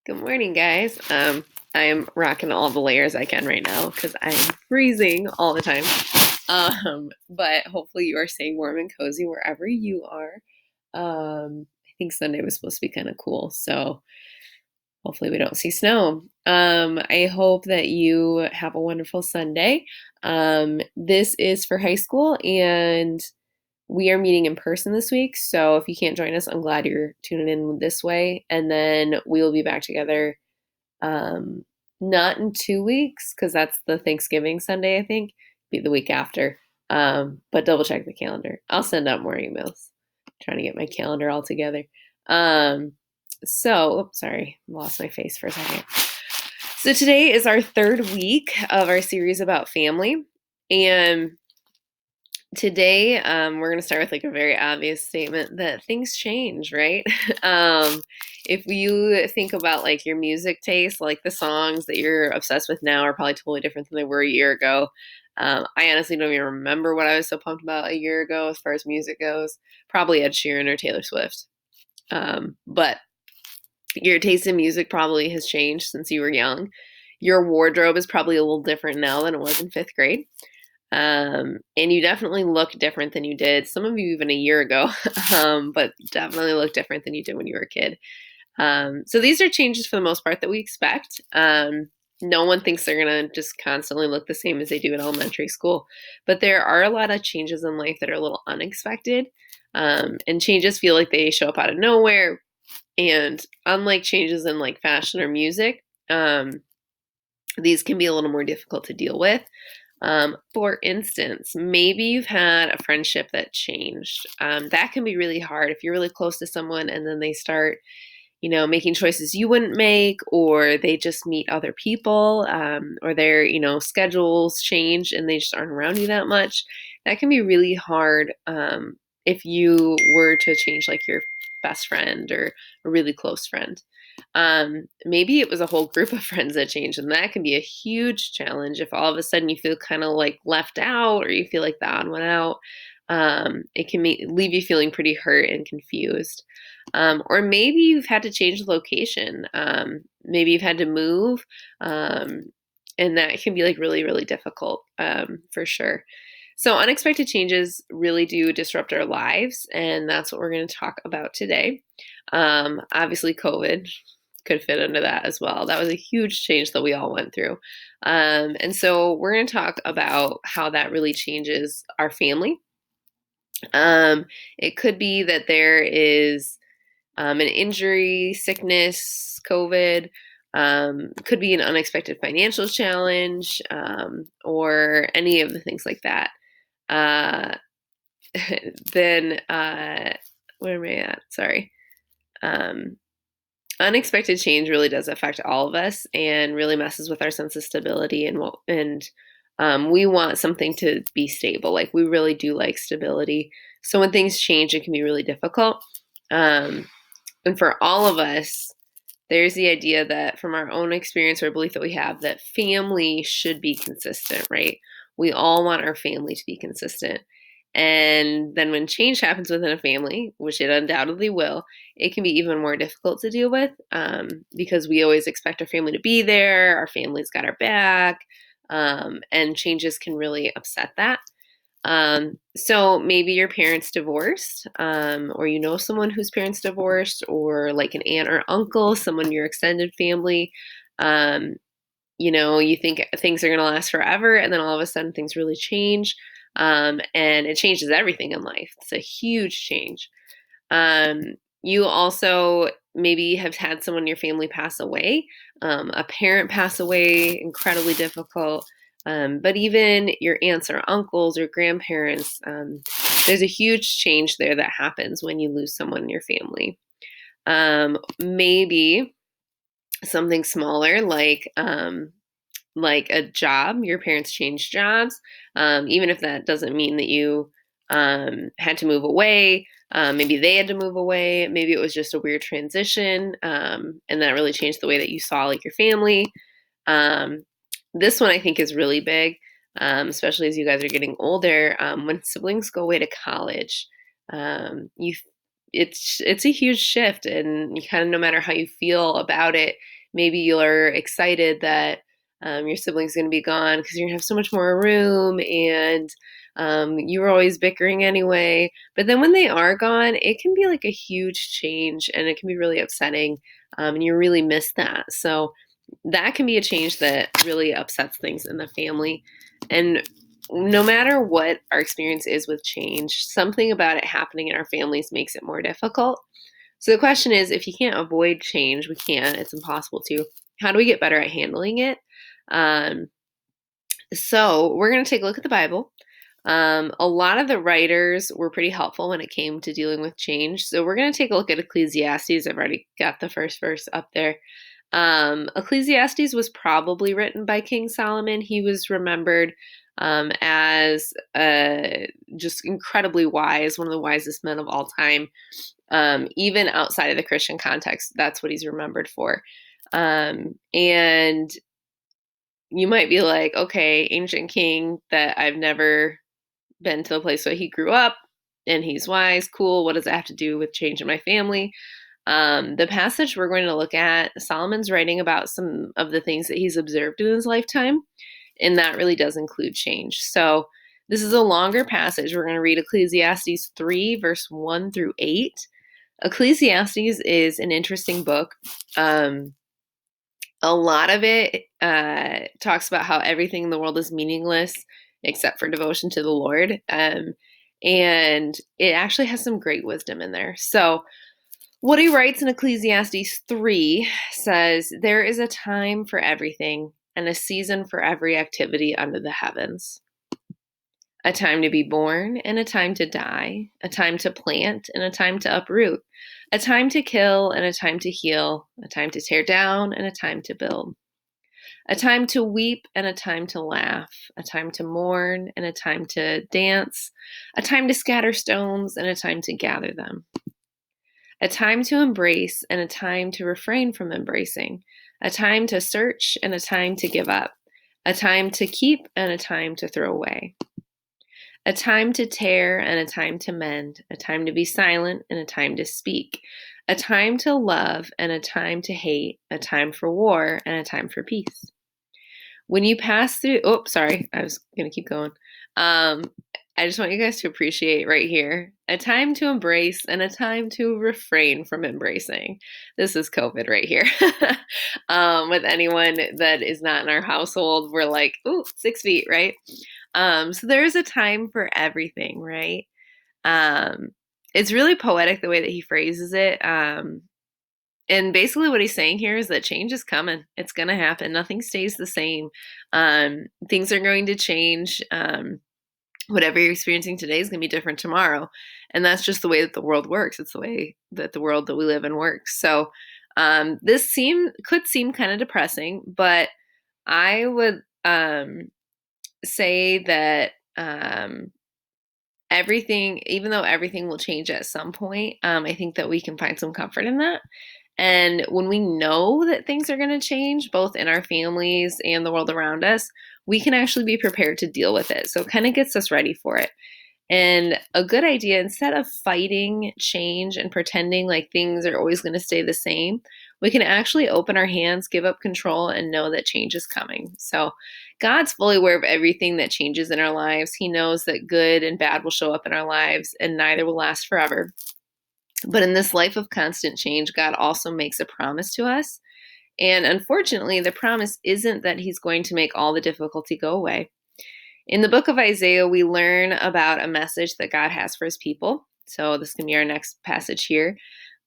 Good morning, guys. I'm rocking all the layers I can right now because I'm freezing all the time. But hopefully you are staying warm and cozy wherever you are. I think Sunday was supposed to be kind of cool, so hopefully we don't see snow. I hope that you have a wonderful Sunday. This is for high school, and we are meeting in person this week. So if you can't join us, I'm glad you're tuning in this way. And then we will be back together um, not in 2 weeks because that's the Thanksgiving Sunday, I think. Be the week after. But double check the calendar. I'll send out more emails. Trying to get my calendar all together. Um, oops, sorry, lost my face for a second. So today is our third week of our series about family, and today we're going to start with like a very obvious statement that things change, right? If you think about like your music taste, like the songs that you're obsessed with now are probably totally different than they were a year ago. I honestly don't even remember what I was so pumped about a year ago as far as music goes. Probably Ed Sheeran or Taylor Swift. But your taste in music probably has changed since you were young. Your wardrobe is probably a little different now than it was in fifth grade. And you definitely look different than you did, some of you even a year ago, but definitely look different than you did when you were a kid. So these are changes for the most part that we expect. No one thinks they're going to just constantly look the same as they do in elementary school, but there are a lot of changes in life that are a little unexpected. And changes feel like they show up out of nowhere. And unlike changes in like fashion or music, these can be a little more difficult to deal with. For instance, maybe you've had a friendship that changed. That can be really hard if you're really close to someone and then they start, making choices you wouldn't make, or they just meet other people, or their, schedules change and they just aren't around you that much. That can be really hard if you were to change like your best friend or a really close friend. Maybe it was a whole group of friends that changed, and that can be a huge challenge if all of a sudden you feel kind of like left out or you feel like the odd one out. It can leave you feeling pretty hurt and confused. Or maybe you've had to change the location. Maybe you've had to move, and that can be like really, really difficult for sure. So, unexpected changes really do disrupt our lives, and that's what we're going to talk about today. Obviously, COVID could fit into that as well. That was a huge change that we all went through. And so, we're going to talk about how that really changes our family. It could be that there is an injury, sickness, COVID. Could be an unexpected financial challenge, or any of the things like that. Uh, then where am I at? Sorry. Unexpected change really does affect all of us and really messes with our sense of stability and we want something to be stable. Like we really do like stability. So when things change, it can be really difficult. And for all of us, there's the idea that from our own experience or belief that we have that family should be consistent, right? We all want our family to be consistent. And then when change happens within a family, which it undoubtedly will, it can be even more difficult to deal with because we always expect our family to be there, our family's got our back, and changes can really upset that. So maybe your parents divorced, or you know someone whose parents divorced, or like an aunt or uncle, someone in your extended family. Um, you think things are going to last forever, and then all of a sudden things really change, and it changes everything in life. It's a huge change. You also maybe have had someone in your family pass away, a parent pass away, incredibly difficult. But even your aunts or uncles or grandparents, there's a huge change there that happens when you lose someone in your family. Maybe something smaller like a job. Your parents changed jobs, even if that doesn't mean that you had to move away. Maybe they had to move away. Maybe it was just a weird transition, and that really changed the way that you saw like your family. Um, this one I think is really big, especially as you guys are getting older. When siblings go away to college, you it's a huge shift, and you kind of no matter how you feel about it, Maybe you're excited that your sibling's going to be gone because you're going to have so much more room, and you were always bickering anyway. But then when they are gone, it can be like a huge change, and it can be really upsetting, and you really miss that. So that can be a change that really upsets things in the family. And no matter what our experience is with change, something about it happening in our families makes it more difficult. So the question is, if you can't avoid change, we can't, it's impossible to. How do we get better at handling it? Um, so we're going to take a look at the Bible. A lot of the writers were pretty helpful when it came to dealing with change. So we're going to take a look at Ecclesiastes. I've already got the first verse up there. Ecclesiastes was probably written by King Solomon. He was remembered as just incredibly wise, one of the wisest men of all time. Even outside of the Christian context, that's what he's remembered for. And you might be like, okay, ancient king that I've never been to the place where he grew up and he's wise, cool. What does that have to do with change in my family? The passage we're going to look at, Solomon's writing about some of the things that he's observed in his lifetime, and that really does include change. So this is a longer passage. We're going to read Ecclesiastes 3, verse 1 through 8. Ecclesiastes is an interesting book. A lot of it talks about how everything in the world is meaningless except for devotion to the Lord. And it actually has some great wisdom in there. So what he writes in Ecclesiastes 3 says, "There is a time for everything and a season for every activity under the heavens. A time to be born and a time to die, a time to plant and a time to uproot, a time to kill and a time to heal, a time to tear down and a time to build, a time to weep and a time to laugh, a time to mourn and a time to dance, a time to scatter stones and a time to gather them, a time to embrace and a time to refrain from embracing, a time to search and a time to give up, a time to keep and a time to throw away, a time to tear and a time to mend, a time to be silent and a time to speak, a time to love and a time to hate, a time for war and a time for peace. When you pass through, oh, sorry, I was going to keep going. I just want you guys to appreciate right here a time to embrace and a time to refrain from embracing. This is COVID right here. With anyone that is not in our household, we're like, ooh, 6 feet, right? So there is a time for everything, right? It's really poetic the way that he phrases it. And basically what he's saying here is that change is coming. It's going to happen. Nothing stays the same. Things are going to change. Whatever you're experiencing today is going to be different tomorrow. And that's just the way that the world works. It's the way that the world that we live in works. So this could seem kind of depressing, but I would say that everything, even though everything will change at some point, I think that we can find some comfort in that. And when we know that things are going to change, both in our families and the world around us, we can actually be prepared to deal with it. So it kind of gets us ready for it. And a good idea, instead of fighting change and pretending like things are always going to stay the same, we can actually open our hands, give up control, and know that change is coming. So God's fully aware of everything that changes in our lives. He knows that good and bad will show up in our lives, and neither will last forever. But in this life of constant change, God also makes a promise to us. And unfortunately, the promise isn't that he's going to make all the difficulty go away. In the book of Isaiah, we learn about a message that God has for his people. So this can be our next passage here.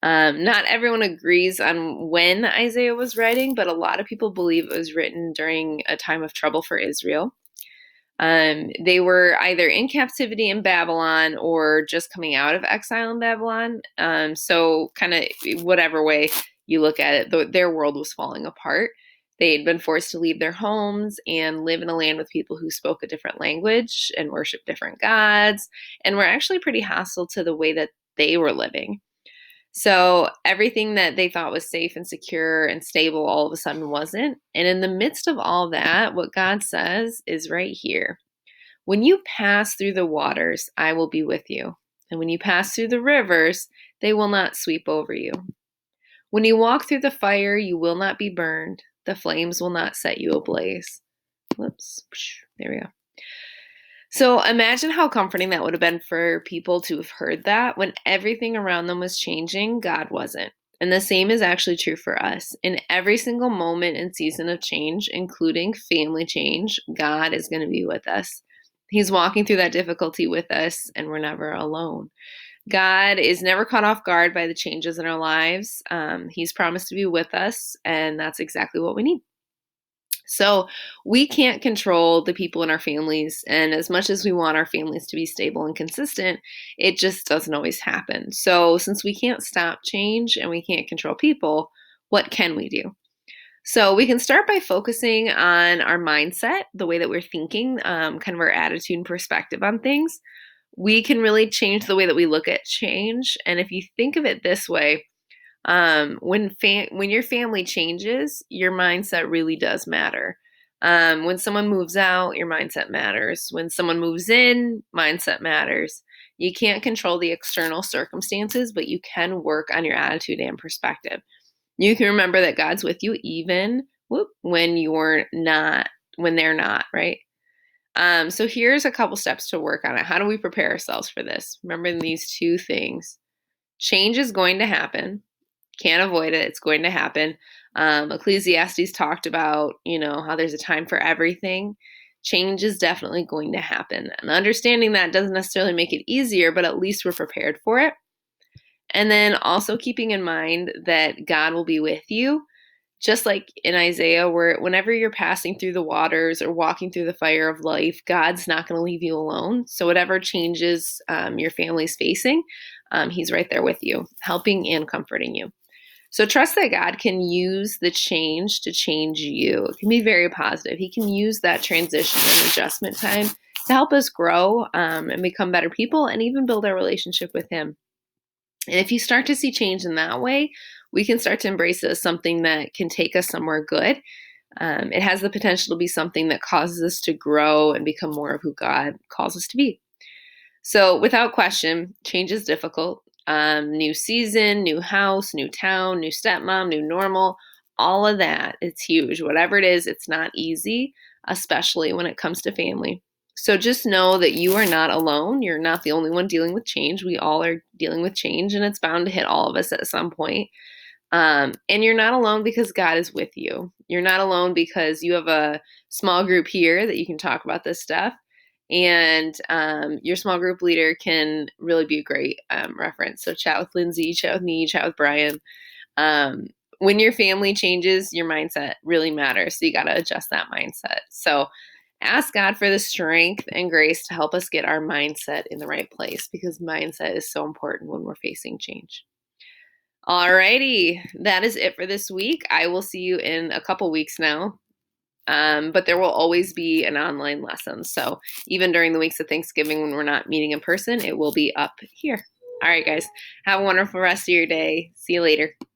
Not everyone agrees on when Isaiah was writing, but a lot of people believe it was written during a time of trouble for Israel. They were either in captivity in Babylon or just coming out of exile in Babylon. So kind of whatever way you look at it, their world was falling apart. They had been forced to leave their homes and live in a land with people who spoke a different language and worshiped different gods, and were actually pretty hostile to the way that they were living. So everything that they thought was safe and secure and stable all of a sudden wasn't. And in the midst of all that, what God says is right here. When you pass through the waters, I will be with you. And when you pass through the rivers, they will not sweep over you. When you walk through the fire, you will not be burned. The flames will not set you ablaze. Whoops. There we go. So imagine how comforting that would have been for people to have heard that. When everything around them was changing, God wasn't. And the same is actually true for us. In every single moment and season of change, including family change, God is going to be with us. He's walking through that difficulty with us, and we're never alone. God is never caught off guard by the changes in our lives. He's promised to be with us, and that's exactly what we need. So we can't control the people in our families. And as much as we want our families to be stable and consistent, it just doesn't always happen. So since we can't stop change and we can't control people, what can we do? So we can start by focusing on our mindset, the way that we're thinking, kind of our attitude and perspective on things. We can really change the way that we look at change. And if you think of it this way, when your family changes, your mindset really does matter. When someone moves out, your mindset matters. When someone moves in, mindset matters. You can't control the external circumstances, but you can work on your attitude and perspective. You can remember that God's with you even when when they're not, right? So here's a couple steps to work on it. How do we prepare ourselves for this? Remember these two things. Change is going to happen. Can't avoid it. It's going to happen. Ecclesiastes talked about, how there's a time for everything. Change is definitely going to happen. And understanding that doesn't necessarily make it easier, but at least we're prepared for it. And then also keeping in mind that God will be with you. Just like in Isaiah, where whenever you're passing through the waters or walking through the fire of life, God's not going to leave you alone. So whatever changes your family's facing, He's right there with you, helping and comforting you. So trust that God can use the change to change you. It can be very positive. He can use that transition and adjustment time to help us grow and become better people and even build our relationship with Him. And if you start to see change in that way, we can start to embrace it as something that can take us somewhere good. It has the potential to be something that causes us to grow and become more of who God calls us to be. So without question, change is difficult. New season, new house, new town, new stepmom, new normal, all of that, it's huge. Whatever it is, it's not easy, especially when it comes to family. So just know that you are not alone. You're not the only one dealing with change. We all are dealing with change, and it's bound to hit all of us at some point. And you're not alone because God is with you. You're not alone because you have a small group here that you can talk about this stuff. And your small group leader can really be a great reference. So chat with Lindsay, chat with me, chat with Brian. When your family changes, your mindset really matters. So you got to adjust that mindset. So ask God for the strength and grace to help us get our mindset in the right place, because mindset is so important when we're facing change. Alrighty, that is it for this week. I will see you in a couple weeks now. But there will always be an online lesson. So even during the weeks of Thanksgiving when we're not meeting in person, it will be up here. All right, guys. Have a wonderful rest of your day. See you later.